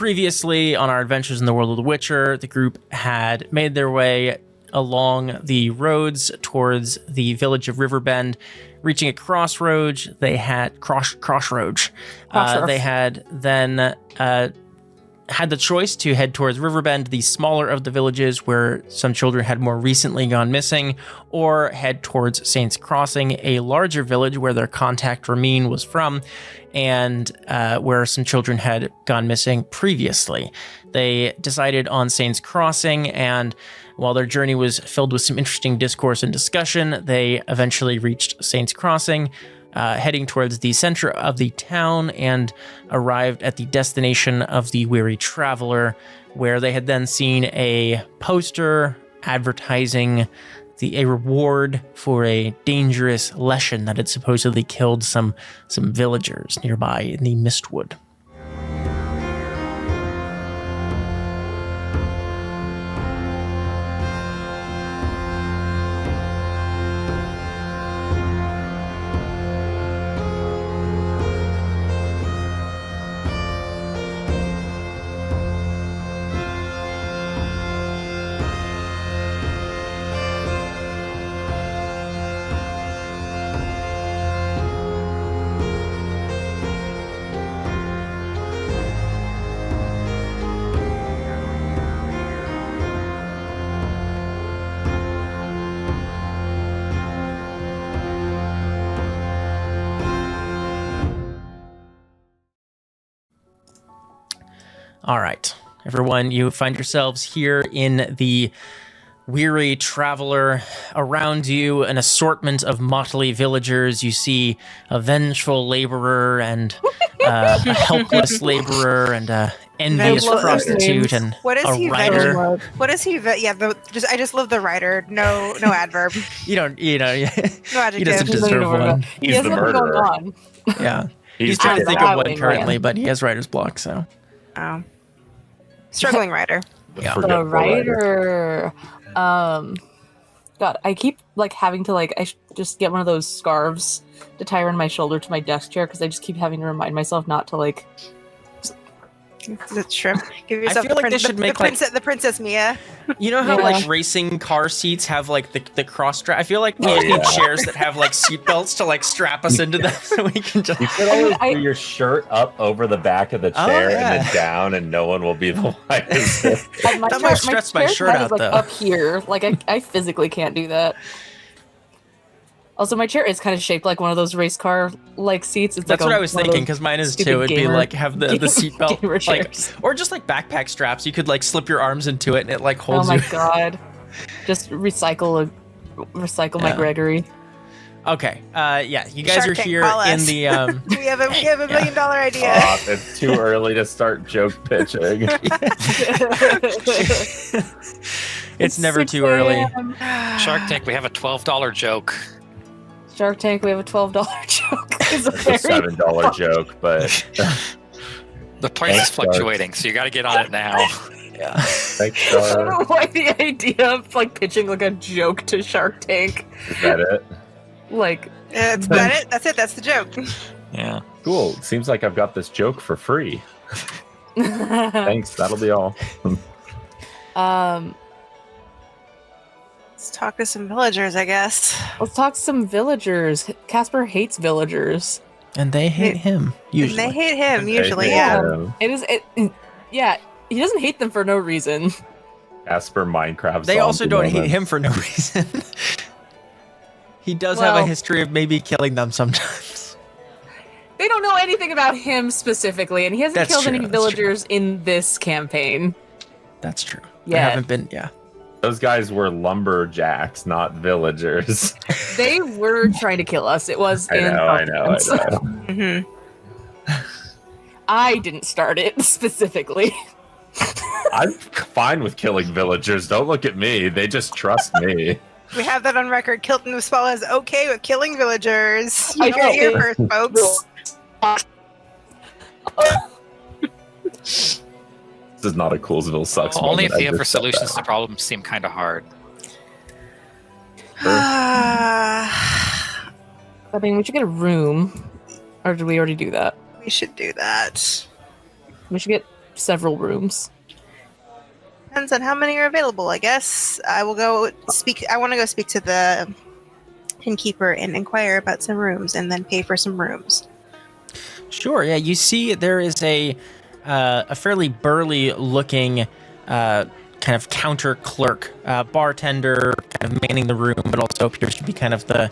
Previously, on our adventures in the world of The Witcher, the group had made their way along the roads towards the village of Riverbend. Reaching a crossroads, they had crossroads. They had then had the choice to head towards Riverbend, the smaller of the villages where some children had more recently gone missing, or head towards Saints Crossing, a larger village where their contact Ramin was from, and where some children had gone missing previously. They decided on Saints Crossing, and while their journey was filled with some interesting discourse and discussion, they eventually reached Saints Crossing, heading towards the center of the town, and arrived at the destination of the Weary Traveler, where they had then seen a poster advertising a reward for a dangerous lesson that had supposedly killed some villagers nearby in the Mistwood. All right, everyone, you find yourselves here in the Weary Traveler. Around you, an assortment of motley villagers. You see a vengeful laborer and a helpless laborer and a envious prostitute and a rider. What is he? Yeah, I just love the rider. No adverb. No adjective. He doesn't deserve one. He's the murderer. Yeah, he's trying to think of one currently, but he has writer's block. So. Oh. Struggling writer. Yeah. The writer. God, I keep having to I just get one of those scarves to tie around my shoulder to my desk chair because I just keep having to remind myself not to The shrimp. Give yourself I feel they should make the Princess Mia. You know how racing car seats have the cross strap? I feel like we need chairs that have seat belts to strap us into them so we can just. You could always put your shirt up over the back of the chair and then down, and no one will be the one. I might stretch my shirt out though. Up here, I physically can't do that. Also, my chair is kind of shaped like one of those race car seats. It's That's what I was thinking, because mine is too. It'd be have the seatbelt, or just backpack straps. You could slip your arms into it and it holds you. Oh my god! Just recycle my Gregory. Okay. You guys are here in the. We have a $1 million idea. It's too early to start joke pitching. It's never too early. Shark Tank, we have a $12 joke. Shark Tank, we have a $12 joke. It's a $7 joke, but the price is fluctuating, so you got to get on it now. Yeah. Thanks, I don't know why the idea of pitching a joke to Shark Tank. Is that it? That's it. That's it. That's the joke. Yeah. Cool. Seems like I've got this joke for free. Thanks. That'll be all. Let's talk to some villagers, I guess. Let's talk to some villagers. Kaspar hates villagers. And they hate him, usually. And they hate him, usually, Yeah, he doesn't hate them for no reason. Kaspar Minecraft. They also don't hate him for no reason. He does have a history of maybe killing them sometimes. They don't know anything about him specifically, and he hasn't killed any villagers in this campaign. That's true. Yeah. They haven't been, Those guys were lumberjacks, not villagers. They were trying to kill us. It was I know. Mm-hmm. I didn't start it, specifically. I'm fine with killing villagers. Don't look at me. They just trust me. We have that on record. Kilton Spall is okay with killing villagers. You heard it here first, folks. This is not a Coolsville sucks. Only if the other solutions to problems seem kind of hard. I mean, we should get a room. Or did we already do that? We should do that. We should get several rooms. Depends on how many are available, I guess. I will go speak. I want to go speak to the innkeeper and inquire about some rooms, and then pay for some rooms. Sure. Yeah. You see, there is a fairly burly-looking kind of counter clerk, bartender, kind of manning the room, but also appears to be kind of the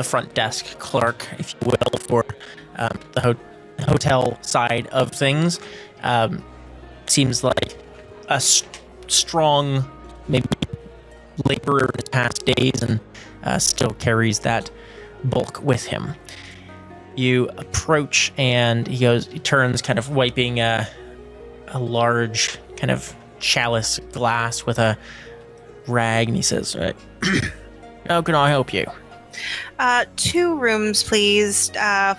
front desk clerk, if you will, for the hotel side of things. Seems like a strong, maybe laborer in his past days, and still carries that bulk with him. You approach, and he turns, kind of wiping a large kind of chalice glass with a rag, and he says, how can I help you? 2 rooms, please.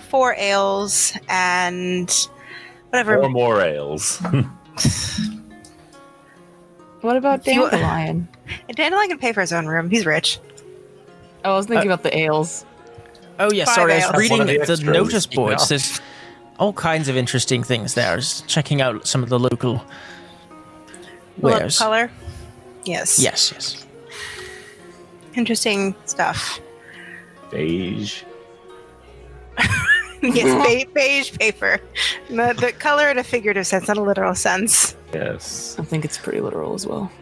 4 ales and whatever. 4 more ales. What about You- Dandelion? And Dandelion can pay for his own room. He's rich. Oh, I was thinking about the ales. Oh, yeah, 5 sorry, I ales. was reading One of the the extras, notice you boards. know. There's all kinds of interesting things there. I was checking out some of the local wares. Color. Yes. Yes. Interesting stuff. Beige. Yes, beige paper. The color in a figurative sense, not a literal sense. Yes. I think it's pretty literal as well.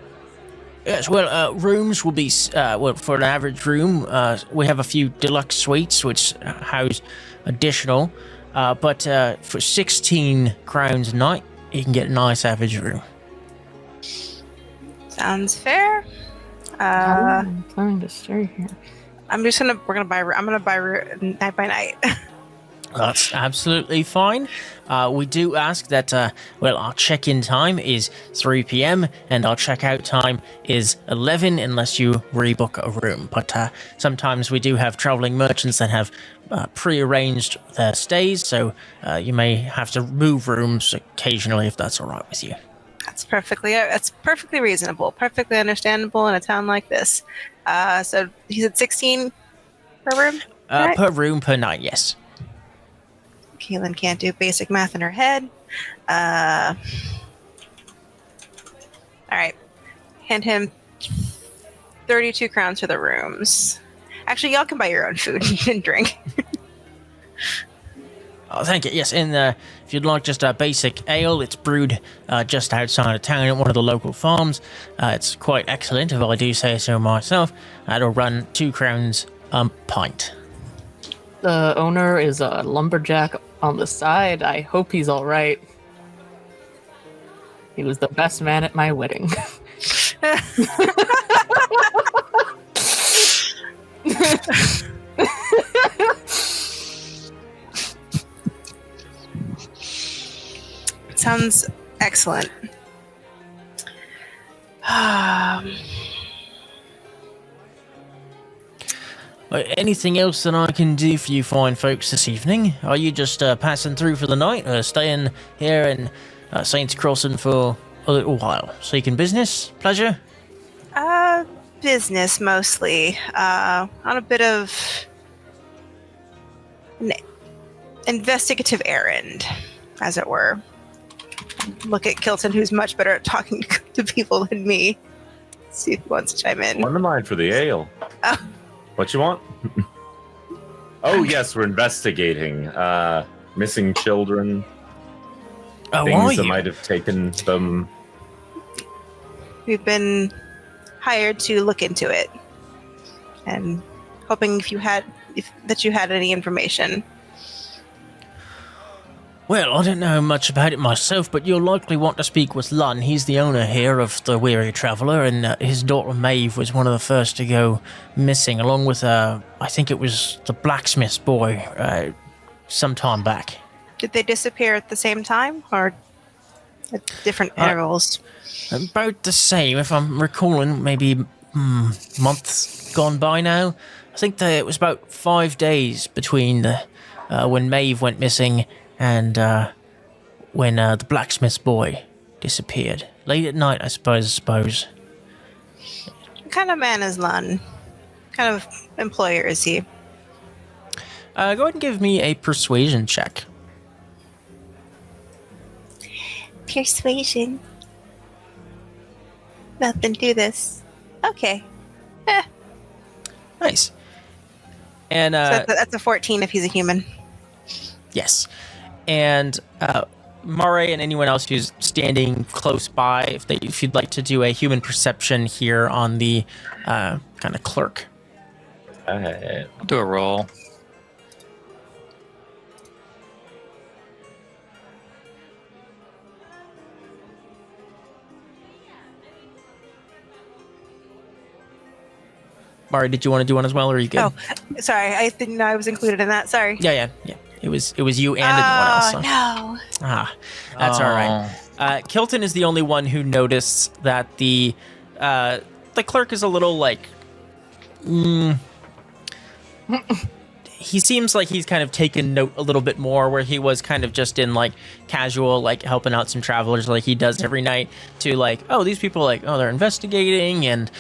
Yes, well, rooms will be, for an average room, we have a few deluxe suites, which house additional, but for 16 crowns a night, you can get a nice average room. Sounds fair. I'm planning to stay here. I'm gonna buy night by night. That's absolutely fine. We do ask that, our check-in time is 3 p.m. and our check-out time is 11 unless you rebook a room. But sometimes we do have traveling merchants that have pre-arranged their stays, so you may have to move rooms occasionally if that's all right with you. That's perfectly reasonable, perfectly understandable in a town like this. So he said 16 per room? Right. Per room, per night, yes. Keelan can't do basic math in her head. All right. Hand him 32 crowns for the rooms. Actually, y'all can buy your own food and drink. Oh, thank you. Yes, and if you'd like just a basic ale, it's brewed just outside of town at one of the local farms. It's quite excellent, if I do say so myself. It'll run 2 crowns a pint. The owner is a lumberjack on the side. I hope he's all right. He was the best man at my wedding. Sounds excellent. Anything else that I can do for you fine folks this evening? Are you just passing through for the night, or staying here in Saints Crossing for a little while? Seeking business? Pleasure? Business mostly. On a bit of an investigative errand, as it were. Look at Kilton, who's much better at talking to people than me. See if he wants to chime in. One of mine for the ale. Oh. What you want? Oh, yes, we're investigating missing children. Oh, are Things that you? might have taken them. We've been hired to look into it, and hoping that you had any information. Well, I don't know much about it myself, but you'll likely want to speak with Lun. He's the owner here of the Weary Traveller, and his daughter Maeve was one of the first to go missing, along with, I think it was the blacksmith's boy, some time back. Did they disappear at the same time, or at different intervals? About the same, if I'm recalling, maybe months gone by now. I think that it was about 5 days between when Maeve went missing and when the blacksmith's boy disappeared. Late at night, I suppose. What kind of man is Lun? What kind of employer is he? Go ahead and give me a persuasion check. Persuasion. Nothing to this. Okay. Nice. And So that's a 14 if he's a human. yes. And Mareigh and anyone else who's standing close by, if you'd like to do a human perception here on the kind of clerk. Alright. I'll do a roll. Mareigh, did you want to do one as well, or are you good? Oh, sorry. I didn't know I was included in that. Sorry. Yeah. It was you and anyone else. So. No. That's all right. Kilton is the only one who noticed that the clerk is a little like. He seems like he's kind of taken note a little bit more, where he was kind of just in like casual, like helping out some travelers, like he does every night. To like, oh, these people they're investigating, and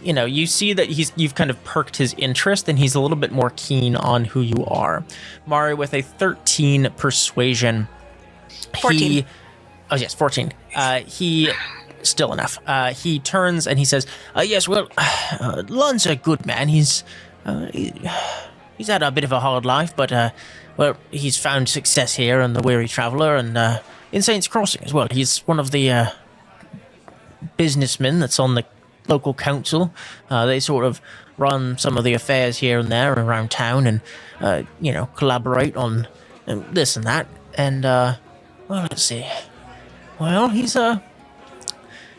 you see that you've kind of perked his interest, and he's a little bit more keen on who you are. Mareigh with a 13 persuasion. 14. 14. He still enough. He turns and he says, "Yes, well, Lun's a good man. He's had a bit of a hard life, but he's found success here in the Weary Traveler and in Saints Crossing as well. He's one of the businessmen that's on the local council. They sort of run some of the affairs here and there around town, and collaborate on this and that. And let's see. Well, he's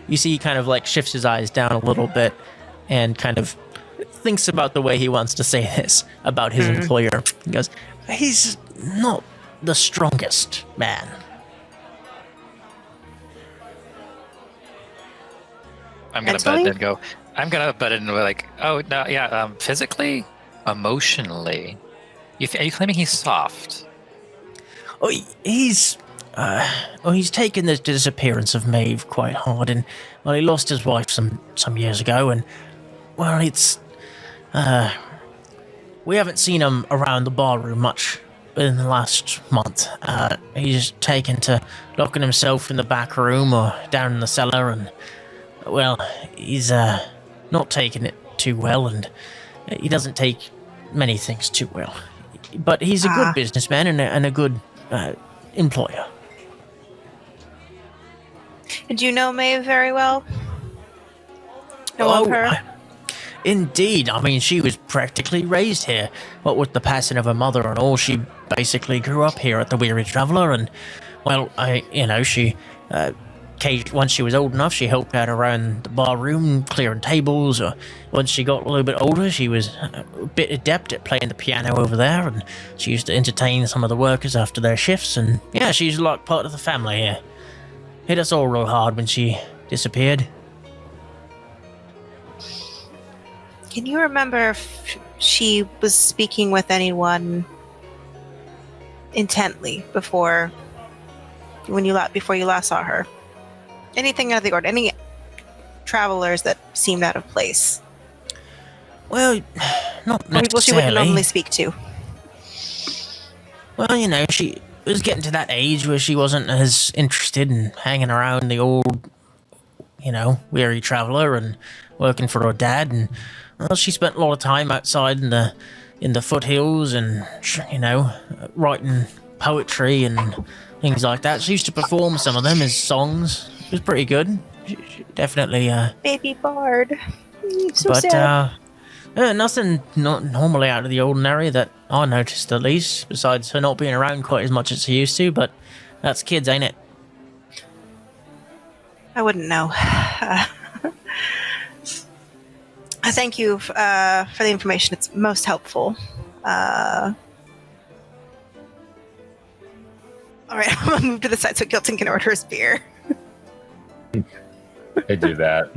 you see, he kind of like shifts his eyes down a little bit, and kind of thinks about the way he wants to say this about his employer. He goes, "He's not the strongest man." I'm gonna Mentally? bet and go. I'm gonna bet and like, oh no, yeah. Physically, emotionally, are you claiming he's soft? Oh, he's taken the disappearance of Maeve quite hard, and he lost his wife some years ago, and it's we haven't seen him around the ballroom much in the last month. He's taken to locking himself in the back room or down in the cellar, and he's not taking it too well, and he doesn't take many things too well. But he's a good businessman and a good employer. Did you know Maeve very well? Know of her? Indeed. I mean, she was practically raised here. What with the passing of her mother and all, she basically grew up here at the Weary Traveler, and she once she was old enough, she helped out around the bar room, clearing tables, or once she got a little bit older, she was a bit adept at playing the piano over there, and she used to entertain some of the workers after their shifts, and yeah, she's like part of the family here. Hit us all real hard when she disappeared. Can you remember if she was speaking with anyone intently before you last saw her? Anything out of the ordinary? Any travelers that seemed out of place? Well, not necessarily. People she wouldn't normally speak to. Well, she was getting to that age where she wasn't as interested in hanging around the old, Weary Traveler and working for her dad, and she spent a lot of time outside in the foothills and writing poetry and things like that. She used to perform some of them as songs. It was pretty good. She definitely Baby bard. So but sad. nothing not normally out of the ordinary that I noticed, at least, besides her not being around quite as much as she used to, but that's kids, ain't it? I wouldn't know. I thank you for the information. It's most helpful. All right, I'm gonna move to the side so Gilton can order his beer. I do that.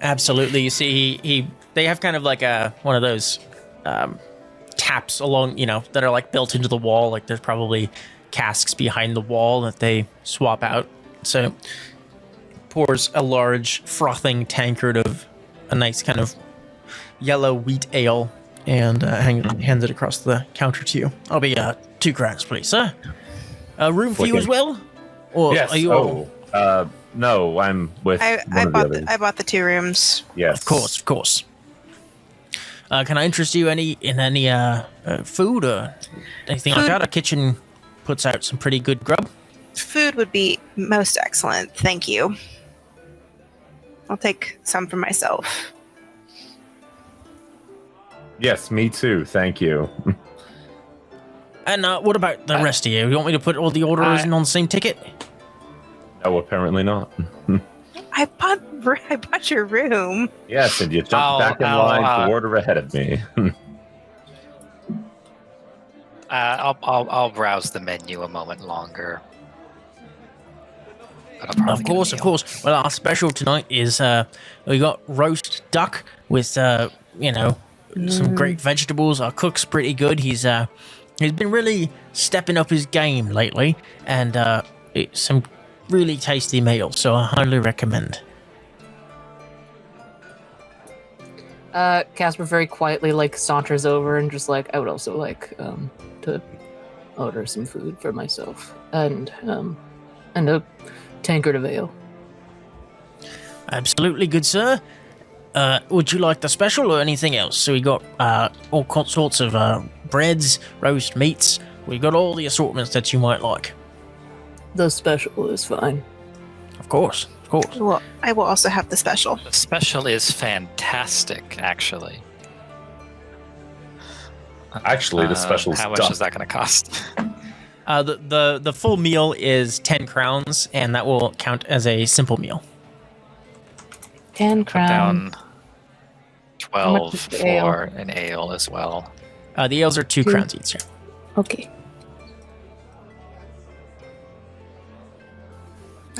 Absolutely. You see, they have kind of like one of those taps along, that are like built into the wall. Like there's probably casks behind the wall that they swap out. So pours a large frothing tankard of a nice kind of yellow wheat ale and hands it across the counter to you. I'll be 2 crowns, please, sir. A room for you as well? Or Yes. are you all... No, I'm with I one of the bought others. I bought the 2 rooms. Yes. Of course. Can I interest you in any food or anything like Food. that? Our kitchen puts out some pretty good grub. Food would be most excellent. Thank you. I'll take some for myself. Yes, me too. Thank you. And what about the rest of you? You want me to put all the orders in on the same ticket? No, apparently not. I bought your room. Yes, and you jumped back in line to order ahead of me. I'll browse the menu a moment longer. But I'll probably get a Of meal. course. Well, our special tonight is we got roast duck with some great vegetables. Our cook's pretty good. He's been really stepping up his game lately, and it's some really tasty meals. So I highly recommend. Kaspar very quietly saunters over and just I would also like to order some food for myself and a tankard of ale. Absolutely, good sir. Would you like the special or anything else? So we got all sorts of breads, roast meats. We got all the assortments that you might like. The special is fine. Of course. Well, I will also have the special. The special is fantastic, actually. Actually, the special's how much done. is that going to cost? The full meal is 10 crowns, and that will count as a simple meal. 10 Put crowns. down How much 12 is the ale? for an ale as well. The ales are 2 crowns each. Yeah. Okay.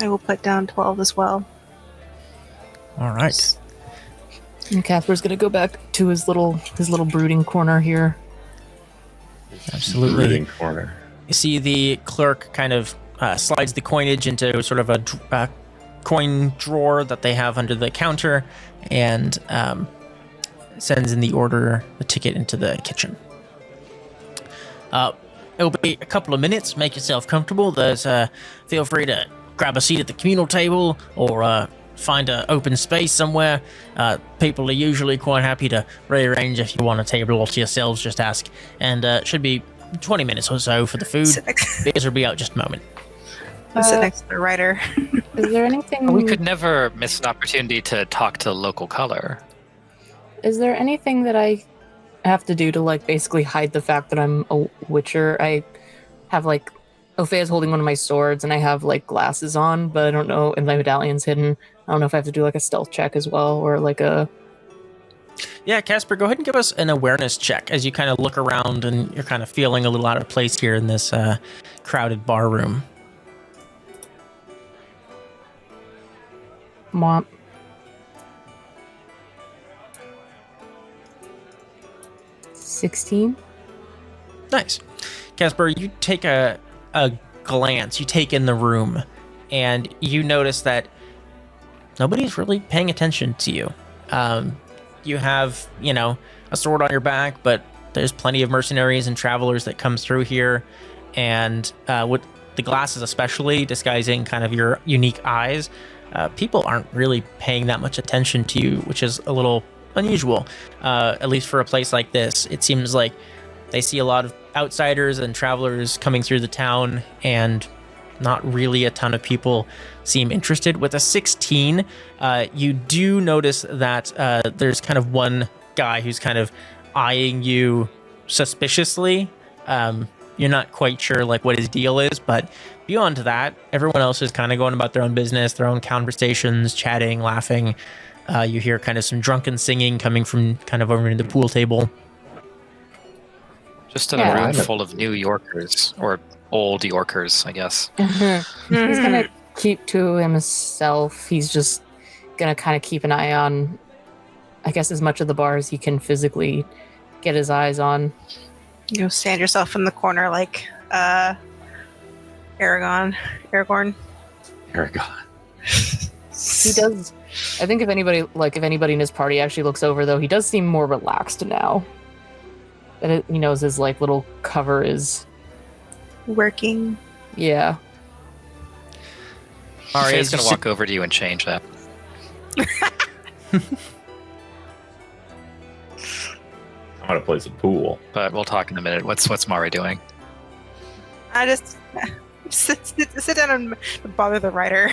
I will put down 12 as well. All right. And Caspar's gonna go back to his little brooding corner here. Absolutely. Brooding corner. You see the clerk kind of slides the coinage into sort of a coin drawer that they have under the counter, and sends in the ticket into the kitchen. It'll be a couple of minutes. Make yourself comfortable. Feel free to grab a seat at the communal table or find an open space somewhere. People are usually quite happy to rearrange if you want a table all to yourselves. Just ask, and should be 20 minutes or so for the food. Beers will be out just a moment. I'll sit next to the writer. Is there anything? We could never miss an opportunity to talk to local color. Is there anything that I have to do to basically hide the fact that I'm a witcher? I have Opheia's holding one of my swords, and I have glasses on, but I don't know, and my medallion's hidden. I don't know if I have to do a stealth check as well, or a. Yeah, Kaspar, go ahead and give us an awareness check as you kind of look around and you're kind of feeling a little out of place here in this crowded bar room. Mom. 16. Nice. Kaspar, you take a glance, you take in the room, and you notice that nobody's really paying attention to you. You have, a sword on your back, but there's plenty of mercenaries and travelers that come through here, and with the glasses especially disguising kind of your unique eyes, people aren't really paying that much attention to you, which is a little unusual, at least for a place like this. It seems like they see a lot of outsiders and travelers coming through the town, and not really a ton of people seem interested. With a 16, you do notice that there's kind of one guy who's kind of eyeing you suspiciously. You're not quite sure what his deal is, but beyond that, everyone else is kind of going about their own business, their own conversations, chatting, laughing. You hear kind of some drunken singing coming from kind of over in the pool table. Just in a room full of New Yorkers, or old Yorkers, I guess. He's gonna keep to himself. He's just gonna kind of keep an eye on, I guess, as much of the bar as he can physically get his eyes on. Stand yourself in the corner like Aragorn. He does. I think if anybody in his party actually looks over, though, he does seem more relaxed now. That he knows his little cover is Working. Yeah. Mareigh Faye's is gonna just walk over to you and change that. I'm gonna play some pool. But we'll talk in a minute. What's Mareigh doing? I just sit down and bother the writer.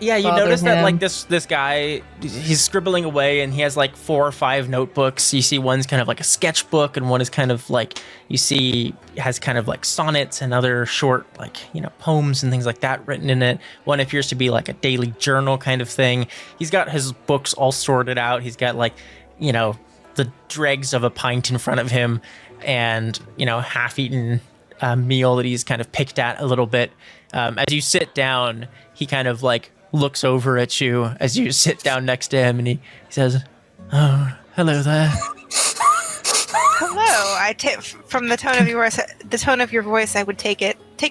Yeah, you Bother notice that him. like this guy, he's scribbling away, and he has like 4 or 5 notebooks. You see one's kind of like a sketchbook, and one is kind of like you see has kind of like sonnets and other short like poems and things like that written in it. One appears to be like a daily journal kind of thing. He's got his books all sorted out. He's got like the dregs of a pint in front of him, and half-eaten meal that he's kind of picked at a little bit. As you sit down, he kind of like looks over at you as you sit down next to him, and he says, "Oh, hello there." Hello. I take from the tone of your voice, I would take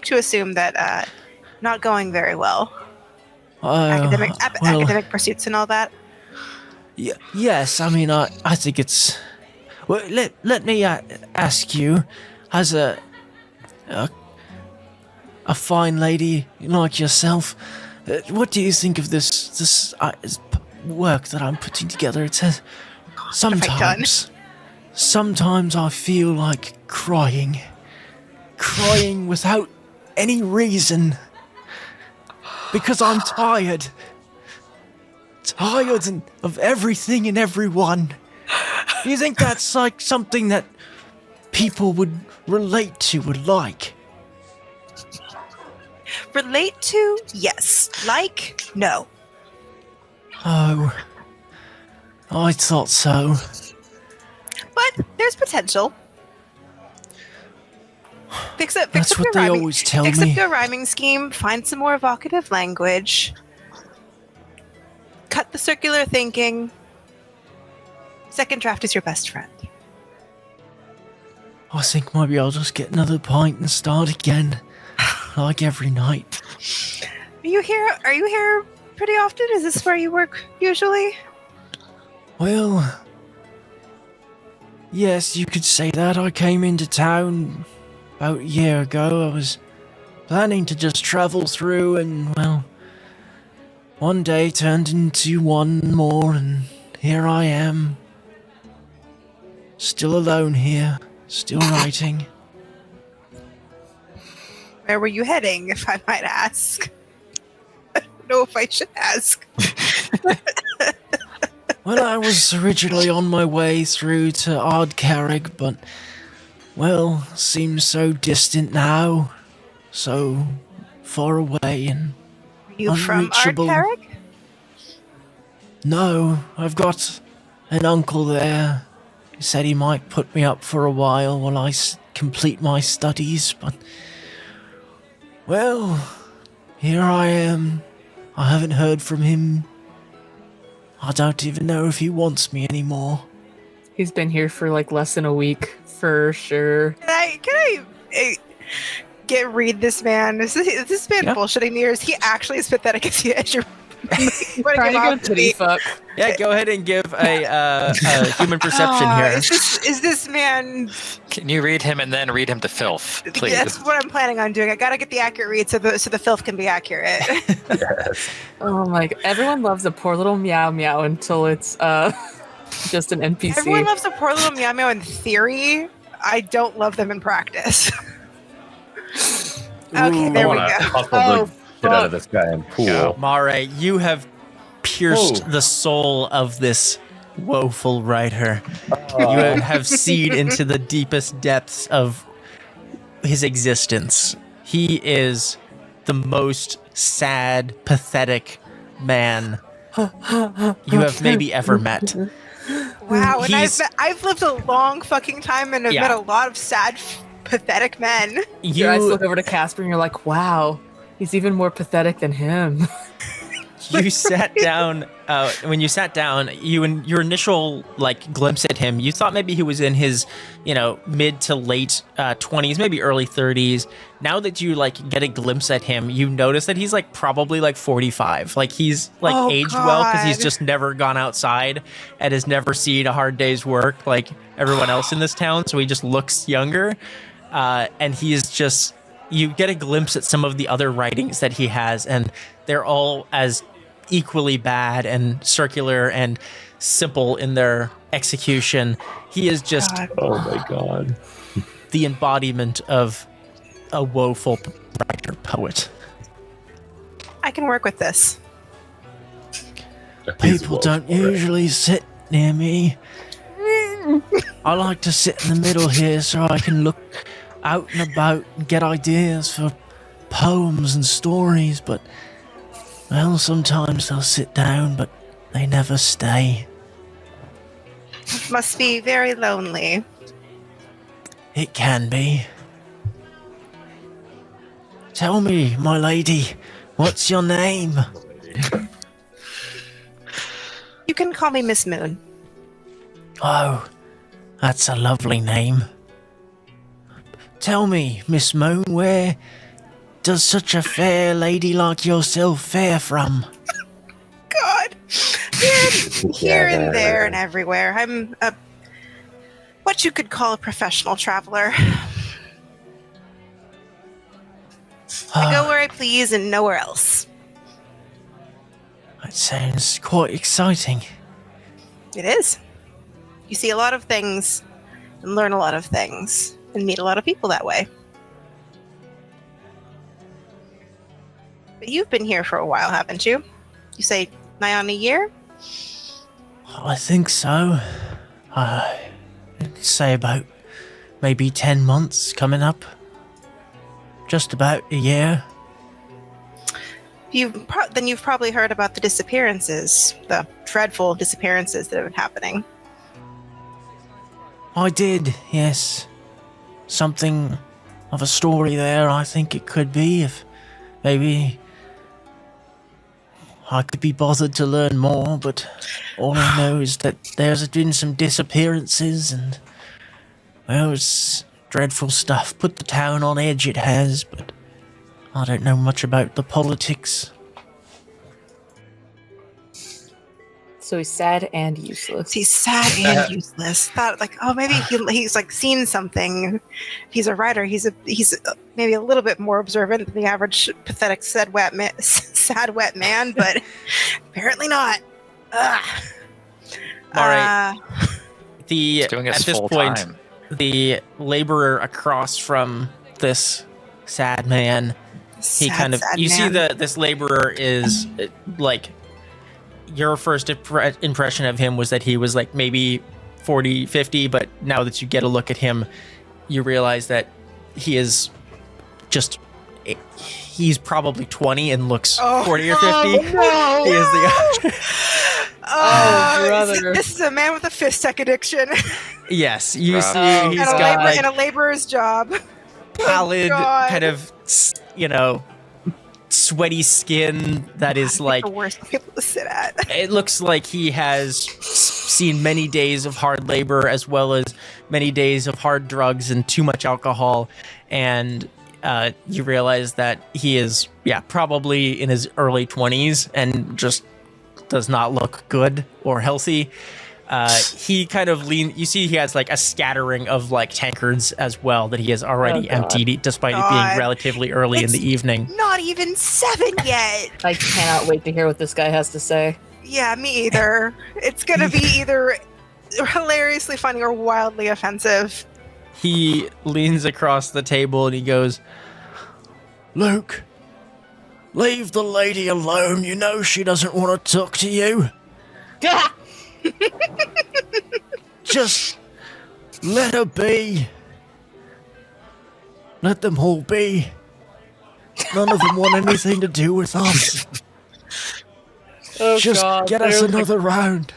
to assume that not going very well. Academic pursuits and all that. Yes, I mean, I think it's. Well, let me ask you, as a fine lady like yourself, what do you think of this work that I'm putting together? It says sometimes I feel like crying without any reason, because I'm tired of everything and everyone. Do you think that's like something that people would relate to, would like? Relate to? Yes. Like? No. Oh, I thought so. But there's potential. Fix up That's what your they rhyming, always tell fix me. up your rhyming scheme. Find some more evocative language. Cut the circular thinking. Second draft is your best friend. I think maybe I'll just get another pint and start again, like every night. Are you here pretty often? Is this where you work usually? Well, yes, you could say that. I came into town about a year ago. I was planning to just travel through, and well, one day turned into one more, and here I am. Still alone here, still writing. Where were you heading, if I might ask? I don't know if I should ask. Well, I was originally on my way through to Ardcarrig, but, well, seems so distant now. So far away and Are you from unreachable. Ardcarrig? No, I've got an uncle there. He said he might put me up for a while I complete my studies, but... Well, here I am. I haven't heard from him. I don't even know if he wants me anymore. He's been here for like less than a week, for sure. Can I read this man? Is this man bullshitting me, or is he actually as pathetic as you're Trying to go titty fuck. Yeah, go ahead and give a human perception here. Is this man? Can you read him and then read him to filth, please? That's what I'm planning on doing. I gotta get the accurate read so the filth can be accurate. Yes. Oh my god. Everyone loves a poor little meow meow until it's just an NPC. Everyone loves a poor little meow meow in theory. I don't love them in practice. Okay, there we go. Hustle the shit out of this guy in pool. Yeah. Mareigh, you have pierced Oh. the soul of this woeful writer. You have seen into the deepest depths of his existence. He is the most sad, pathetic man you have maybe ever met. Wow, and He's- I've lived a long fucking time and I've Yeah. met a lot of sad, pathetic men. Your eyes You look over to Kaspar and you're like, wow, he's even more pathetic than him. you sat down when you sat down, your initial glimpse at him, you thought maybe he was in his mid to late 20s, maybe early 30s. Now that you get a glimpse at him, you notice that he's probably 45. He's Oh, aged well because he's God. just never gone outside and has never seen a hard day's work like everyone else in this town, so he just looks younger. And he is just you get a glimpse at some of the other writings that he has, and they're all as equally bad and circular and simple in their execution. He is just Oh my god. the embodiment of a woeful writer poet. I can work with this. People don't usually sit near me. I like to sit in the middle here so I can look out and about and get ideas for poems and stories, but, well, sometimes they'll sit down, but they never stay. Must be very lonely. It can be. Tell me, my lady, what's your name? You can call me Miss Moon. Oh, that's a lovely name. Tell me, Miss Moon, where does such a fair lady like yourself fare from? God. Here and there and everywhere. I'm what you could call a professional traveler. I go where I please and nowhere else. That sounds quite exciting. It is. You see a lot of things and learn a lot of things and meet a lot of people that way. But you've been here for a while, haven't you? You say nigh on a year? I think so. I'd say about maybe 10 months coming up. Just about a year. You've probably heard about the disappearances, the dreadful disappearances that have been happening. I did, yes. Something of a story there, I think it could be, if maybe I could be bothered to learn more, but all I know is that there's been some disappearances and, well, it's dreadful stuff. Put the town on edge, it has, but I don't know much about the politics. So he's sad and useless. He's sad and useless. Thought like, oh, maybe he's like seen something. He's a writer. He's maybe a little bit more observant than the average pathetic sad wet man, but apparently not. Ugh. Mareigh, He's doing his at this full point, time. the laborer across from this sad man, he kind of, you see that this laborer is like, your first impression of him was that he was like maybe 40, 50, but now that you get a look at him, you realize that he is just, he's probably 20 and looks 40 or 50. No, He is the brother. This is a man with a fist tech addiction Yes, you Rough. see he's and, got like and a laborer's job. pallid, God. kind of, sweaty skin that is like, the worst people to sit at. it looks like he has seen many days of hard labor as well as many days of hard drugs and too much alcohol, and you realize that he is probably in his early 20s and just does not look good or healthy. He kind of you see he has like a scattering of like tankards as well that he has already emptied despite it being relatively early in the evening. Not even 7 yet. I cannot wait to hear what this guy has to say. Yeah, me either. It's gonna be either hilariously funny or wildly offensive. He leans across the table and he goes, "Luke, leave the lady alone. You know she doesn't want to talk to you. Just let her be. Let them all be. None of them want anything to do with us. Oh, Just God, get us they're another round."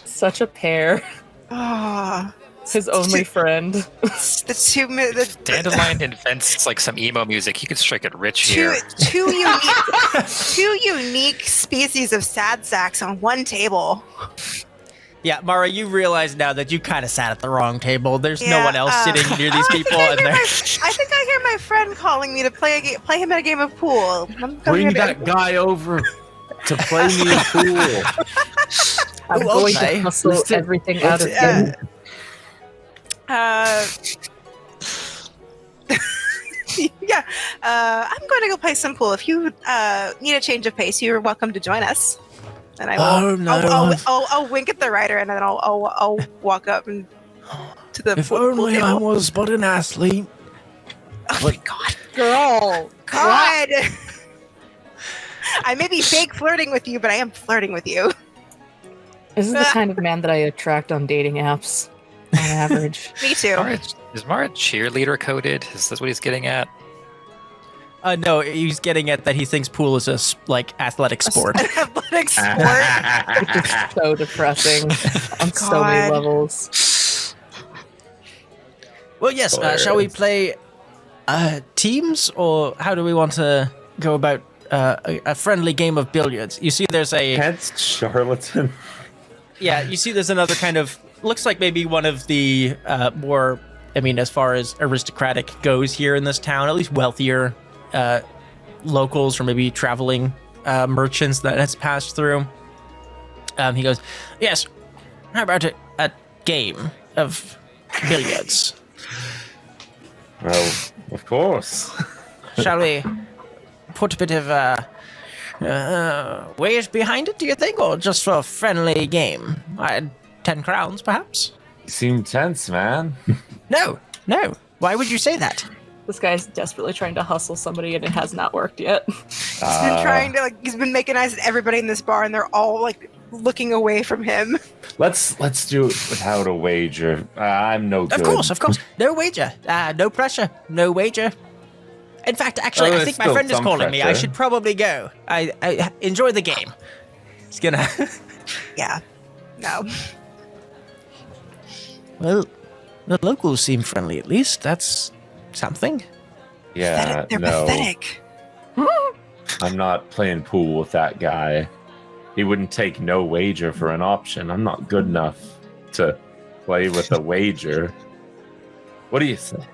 such a pair. Ah, His only friend. the Dandelion invents like some emo music. He could strike it rich two, here. two unique species of sad sacks on one table. Yeah, Mara, you realize now that you kind of sat at the wrong table. There's no Yeah, one else sitting near these people, and they're I think I hear my friend calling me to play him at a game of pool. Bring that guy over to play me in pool. I'm Oh, going okay. to hustle Listen, everything out of listen. him. Yeah. I'm going to go play some pool. If you need a change of pace, you're welcome to join us. And I will. Oh, no. I'll wink at the rider, and then I'll walk up and to the If pool only I table. was but an athlete. Oh my god. Girl. God. I may be fake flirting with you, but I am flirting with you. This is the kind of man that I attract on dating apps, on average. Me too. Is Mara cheerleader coded? Is this what he's getting at? No, he's getting at that he thinks pool is a athletic sport. Athletic sport. It's so depressing on so many God. levels. Well, yes. Shall we play teams, or how do we want to go about a friendly game of billiards? You see, there's a Hence charlatan. yeah. You see, there's another kind of looks like maybe one of the more. I mean, as far as aristocratic goes here in this town, at least wealthier locals or maybe traveling merchants that has passed through. He goes, yes. How about a game of billiards? Well, of course. Shall we put a bit of weight behind it, do you think, or just for a friendly game? 10 crowns, perhaps? You seem tense, man. No. Why would you say that? This guy's desperately trying to hustle somebody and it has not worked yet. He's been trying to he's been making eyes at everybody in this bar, and they're all looking away from him. Let's do it without a wager. I'm no good. Of course. No wager. No pressure. No wager. In fact, actually, I there's think my still friend is some calling me. I pressure. should probably go. I enjoy the game. He's gonna. Yeah. No. Well, the locals seem friendly. At least that's something. Yeah, They're no. pathetic. I'm not playing pool with that guy. He wouldn't take no wager for an option. I'm not good enough to play with a wager. What do you say?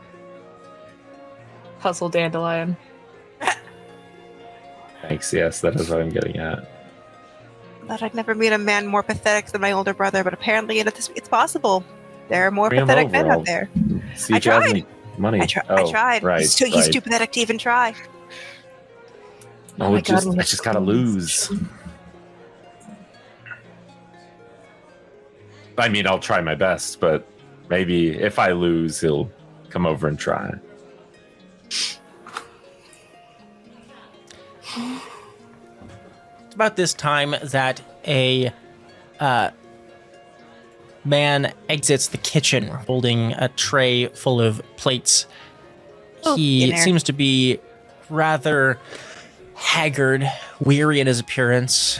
Hustle dandelion. Thanks, yes, that is what I'm getting at. Thought I'd never meet a man more pathetic than my older brother, but apparently it's possible. There are more Bring him pathetic over, men I'll- out there. See I if you have tried. any money. I tried. Right, He's right. too pathetic to even try. No, Oh my I just God, gotta lose. I mean, I'll try my best, but maybe if I lose, he'll come over and try. It's about this time that a man exits the kitchen holding a tray full of plates. He dinner. seems to be rather haggard, weary in his appearance,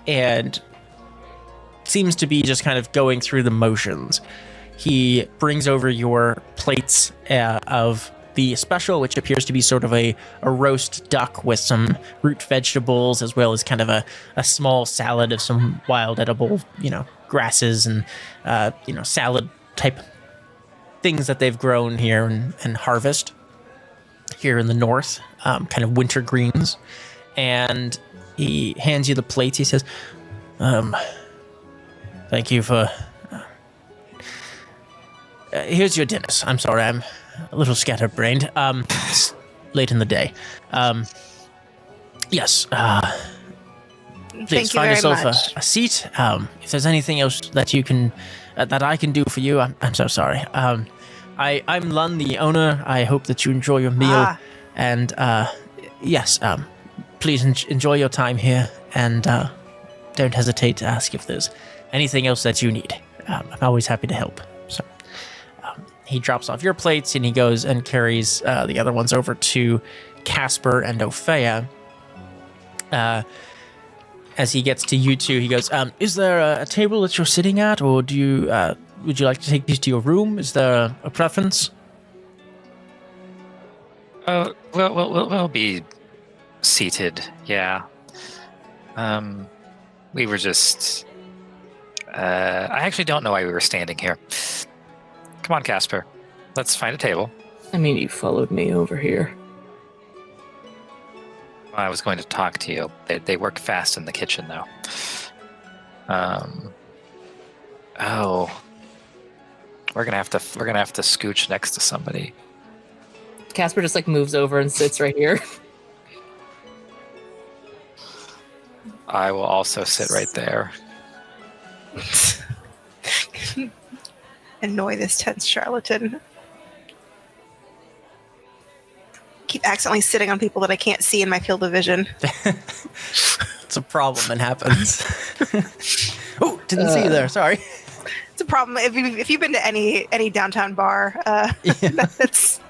and seems to be just kind of going through the motions. He brings over your plates of the special, which appears to be sort of a roast duck with some root vegetables, as well as kind of a small salad of some wild edible, grasses and, salad type things that they've grown here and harvest here in the north, kind of winter greens. And he hands you the plates. He says, thank you for... here's your dinners. I'm sorry, I'm a little scatterbrained. It's late in the day. Yes. Please Thank you find very yourself much. a seat. If there's anything else that you can, that I can do for you, I'm so sorry. I'm Lun, the owner. I hope that you enjoy your meal. And yes, please enjoy your time here, and don't hesitate to ask if there's anything else that you need. I'm always happy to help. So he drops off your plates and he goes and carries the other ones over to Kaspar and Opheia. As he gets to you two, he goes, is there a table that you're sitting at, or do you would you like to take these to your room? Is there a preference? We'll be seated. Yeah. We were just. I actually don't know why we were standing here. Come on, Kaspar. Let's find a table. I mean, you followed me over here. I was going to talk to you. They work fast in the kitchen, though. We're gonna have to scooch next to somebody. Kaspar just like moves over and sits right here. I will also sit right there. Annoy this tense charlatan. Keep accidentally sitting on people that I can't see in my field of vision. It's a problem. It happens. Oh, didn't see you there. Sorry. It's a problem if you've been to any downtown bar. That's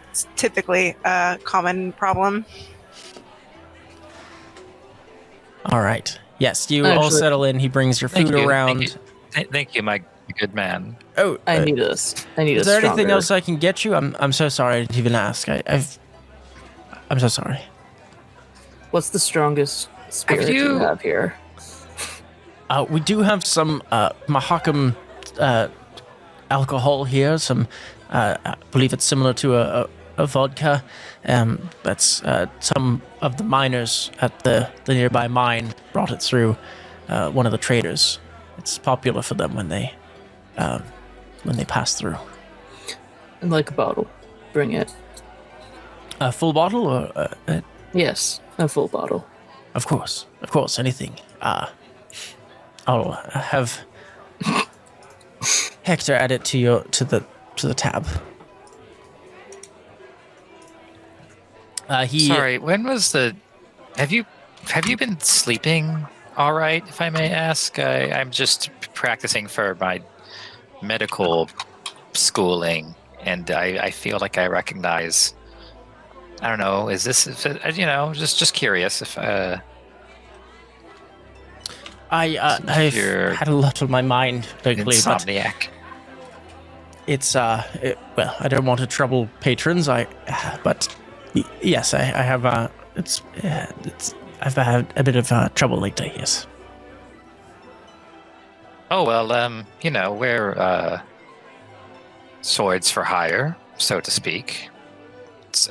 it's typically a common problem. All right. Yes, you all settle in. He brings your food around. Thank you, my good man. Oh, I need this. Is there anything else I can get you? I'm so sorry I didn't even ask. I'm so sorry. What's the strongest spirit you have here? We do have some Mahakam alcohol here. Some, I believe it's similar to a vodka. That's some of the miners at the nearby mine brought it through one of the traders. It's popular for them when they pass through. I'd like a bottle. Bring it. A full bottle or? Yes, a full bottle. Of course, anything. I'll have Hector add it to the tab. Sorry, when was the? Have you been sleeping all right? If I may ask, I'm just practicing for my medical schooling, and I feel like I recognize. I don't know. Is this? Just curious if. I've had a lot on my mind lately, insomniac. But it's well, I don't want to trouble patrons. But yes, I have. I've had a bit of trouble lately. Yes. Oh well, we're swords for hire, so to speak.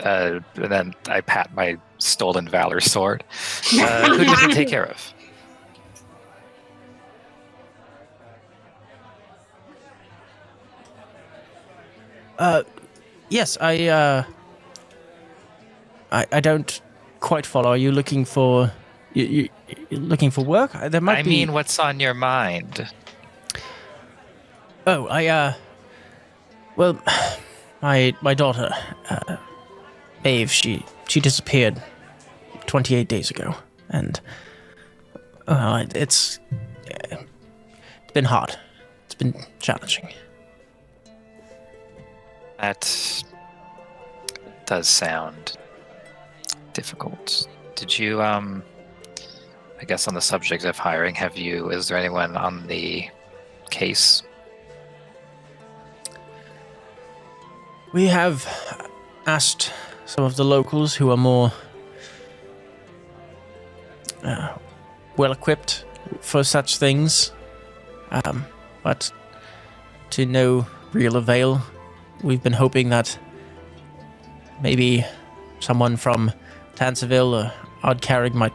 And then I pat my stolen valor sword. Who did we take care of? Yes, I don't quite follow. Are you looking for you looking for work? There might be. I mean, what's on your mind? Oh, well, my daughter, Maeve, she disappeared 28 days ago, and it's been hard. It's been challenging. That does sound difficult. Did you, I guess on the subject of hiring, is there anyone on the case? We have asked some of the locals who are more well-equipped for such things, but to no real avail. We've been hoping that maybe someone from Tanseville or Oddcarrig might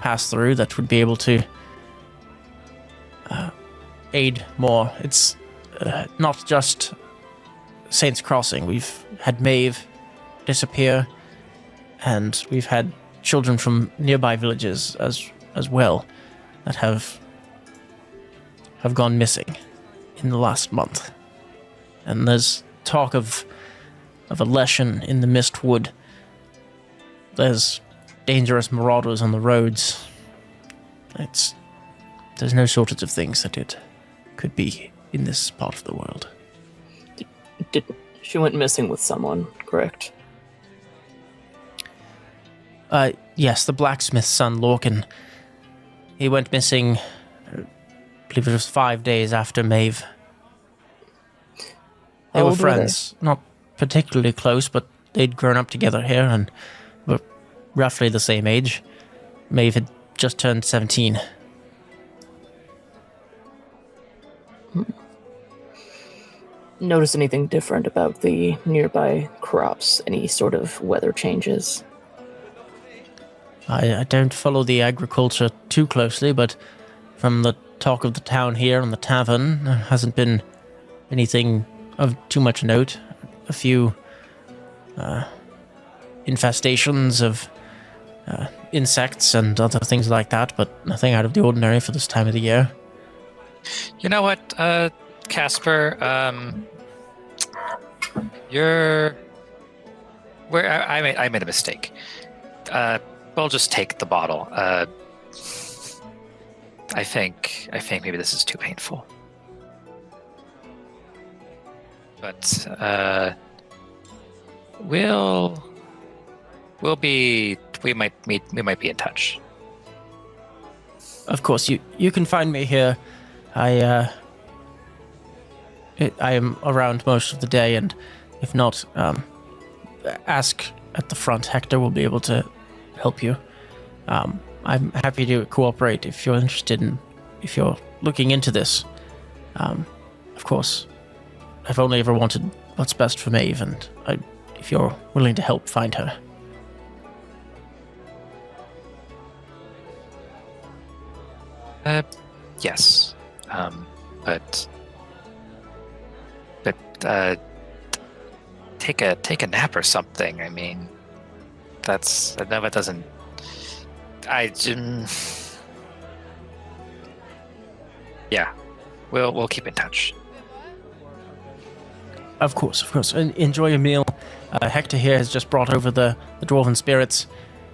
pass through that would be able to aid more. It's not just Saints Crossing. We've had Maeve disappear, and we've had children from nearby villages as well that have gone missing in the last month. And there's talk of a lesson in the Mistwood. There's dangerous marauders on the roads. There's no shortage of things that it could be in this part of the world. She went missing with someone, correct? Yes, the blacksmith's son, Lorcan. He went missing, I believe it was 5 days after Maeve. They How were old friends, not particularly close, but they'd grown up together here and were roughly the same age. Maeve had just turned 17. Notice anything different about the nearby crops? Any sort of weather changes? I don't follow the agriculture too closely, but from the talk of the town here and the tavern, there hasn't been anything of too much note. A few infestations of insects and other things like that, but nothing out of the ordinary for this time of the year. You know what, Kaspar? I made a mistake. We'll just take the bottle. I think maybe this is too painful. But we might be in touch. Of course, you can find me here. I am around most of the day, and if not, ask at the front. Hector will be able to help you. I'm happy to cooperate if you're interested in, if you're looking into this. Of course, I've only ever wanted what's best for Maeve, and if you're willing to help find her. Yes. But take a nap or something. I mean, I know that doesn't. Yeah, we'll keep in touch. Of course. Enjoy your meal. Hector here has just brought over the dwarven spirits,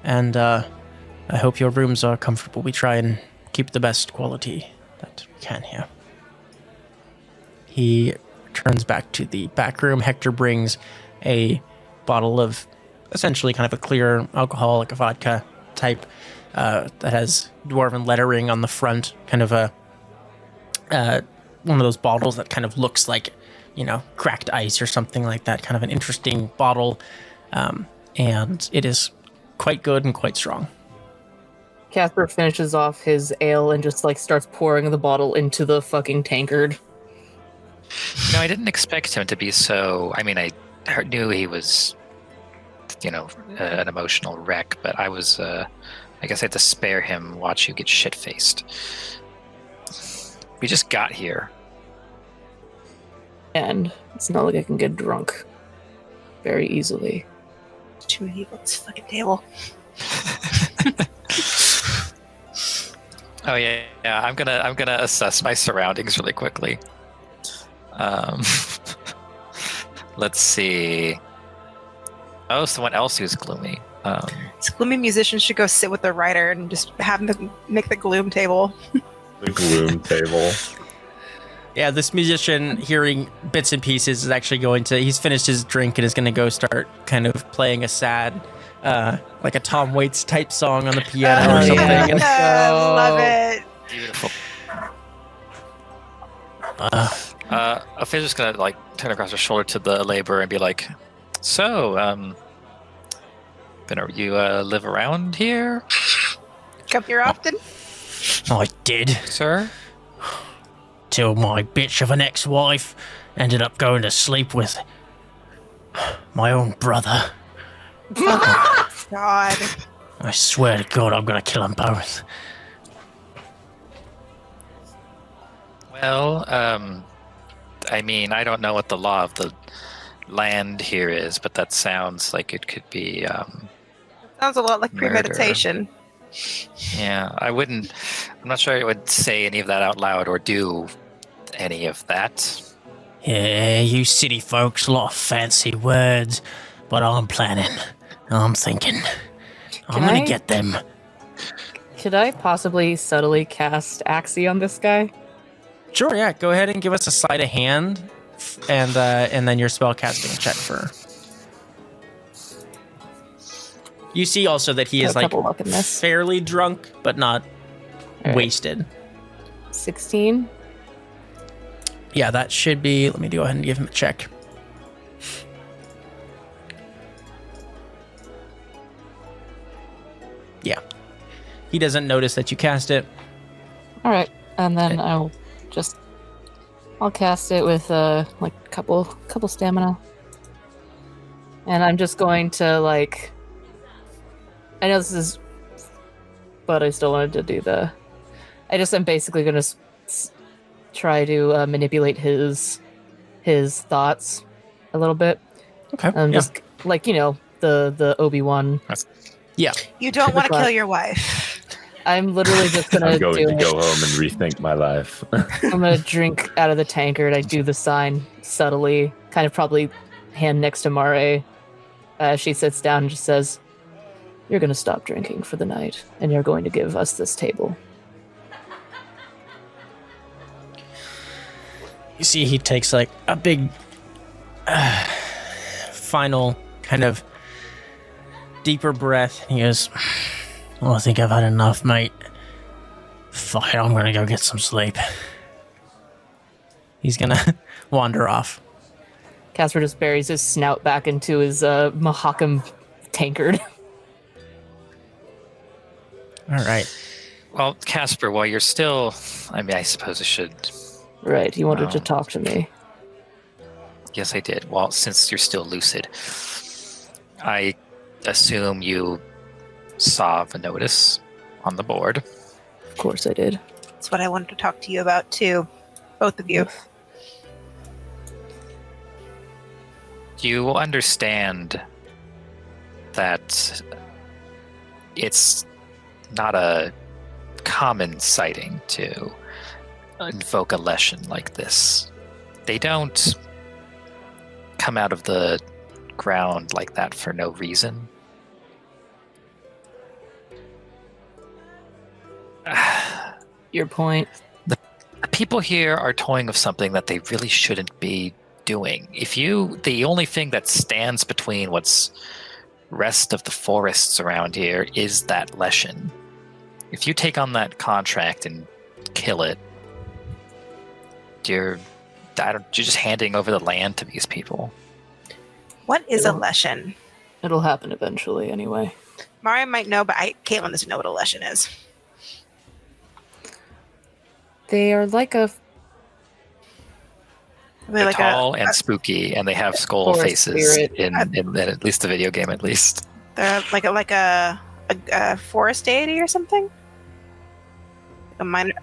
and I hope your rooms are comfortable. We try and keep the best quality that we can here. He turns back to the back room. Hector brings a bottle of essentially kind of a clear alcohol, like a vodka type, that has dwarven lettering on the front, kind of a one of those bottles that kind of looks like, cracked ice or something like that. Kind of an interesting bottle, and it is quite good and quite strong. Kaspar finishes off his ale and just starts pouring the bottle into the fucking tankard. I didn't expect him to be so. I mean, I knew he was, an emotional wreck, but I was. I guess I had to spare him. Watch you get shit faced. We just got here, and it's not like I can get drunk very easily. Too many people at this fucking table. Oh yeah. I'm gonna assess my surroundings really quickly. Let's see. Oh, someone else who's gloomy. This gloomy musician should go sit with the writer and just have him make the gloom table. The gloom table. Yeah, this musician, hearing bits and pieces, is actually he's finished his drink and is going to go start kind of playing a sad, like a Tom Waits type song on the piano or something. Yeah. Love it. Beautiful. Opheia's just gonna turn across her shoulder to the laborer and be like, "So, you live around here? Come here often?" I did. Sir? Till my bitch of an ex-wife ended up going to sleep with my own brother. God. I swear to God, I'm gonna kill them both. Well, I mean, I don't know what the law of the land here is, but that sounds like it could be, Sounds a lot like murder. premeditation. Yeah, I'm not sure I would say any of that out loud or do any of that. Yeah, you city folks, a lot of fancy words, but I'm planning. I'm thinking. I'm gonna get them. Could I possibly subtly cast Axie on this guy? Sure, yeah. Go ahead and give us a sleight of hand, and then your spell casting check for. You see also that he is fairly drunk, but not wasted. 16. Yeah, that should be. Let me go ahead and give him a check. Yeah, he doesn't notice that you cast it. All right, and then I'll cast it with couple stamina, and I'm just going to I know this is, but I still wanted to do I'm basically going to try to manipulate his thoughts a little bit. Okay. Just the Obi-Wan. You don't want to But- kill your wife. I'm literally just gonna I'm going do to it. go home and rethink my life. I'm gonna drink out of the tankard. I do the sign subtly, kind of probably hand next to Mareigh. She sits down and just says, "You're gonna stop drinking for the night, and you're going to give us this table." You see, he takes like a big final kind of deeper breath. He goes, "Well, I think I've had enough, mate. Fuck it, I'm gonna go get some sleep." He's gonna wander off. Kaspar just buries his snout back into his Mahakam tankard. All right. Well, Kaspar, while you're still, I suppose I should. Right, he wanted to Wow. talk to me. Yes, I did. Well, since you're still lucid, I assume you saw the notice on the board. Of course I did. That's what I wanted to talk to you about too. Both of you. You understand that it's not a common sighting to invoke a lesson like this. They don't come out of the ground like that for no reason. Your point. The people here are toying with something that they really shouldn't be doing. The only thing that stands between what's rest of the forests around here is that lesson. If you take on that contract and kill it, you're just handing over the land to these people. What is a Yeah. lesson? It'll happen eventually anyway. Mareigh might know, but Caitlin doesn't know what a lesson is. They are like a They're Like tall and spooky, and they have skull Forest faces spirit. in at least the video game, at least. they're like a forest deity or something. A minor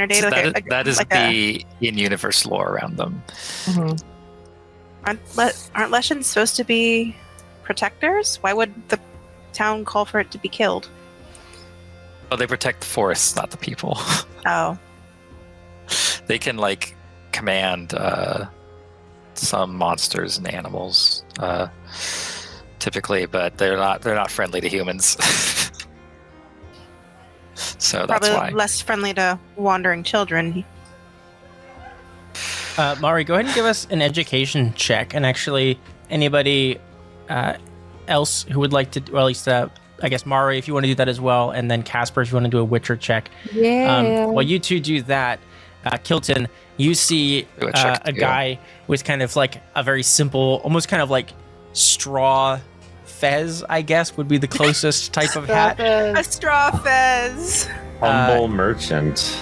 deity. So Like that is like the in-universe lore around them. aren't lessons supposed to be protectors? Why would the town call for it to be killed? Oh, they protect the forests, not the people. Oh, They can command some monsters and animals, typically, but they're not friendly to humans. So that's probably why. less friendly to wandering children. Mareigh, go ahead and give us an education check. And actually, anybody else who would like to, or at least, I guess, Mareigh, if you want to do that as well. And then Kaspar, if you want to do a Witcher check. Yeah. While you two do that, Kilton, you see Do a check, a too. guy with kind of like a very simple, almost kind of like straw fez, I guess, would be the closest type of hat. A straw fez. Humble merchant.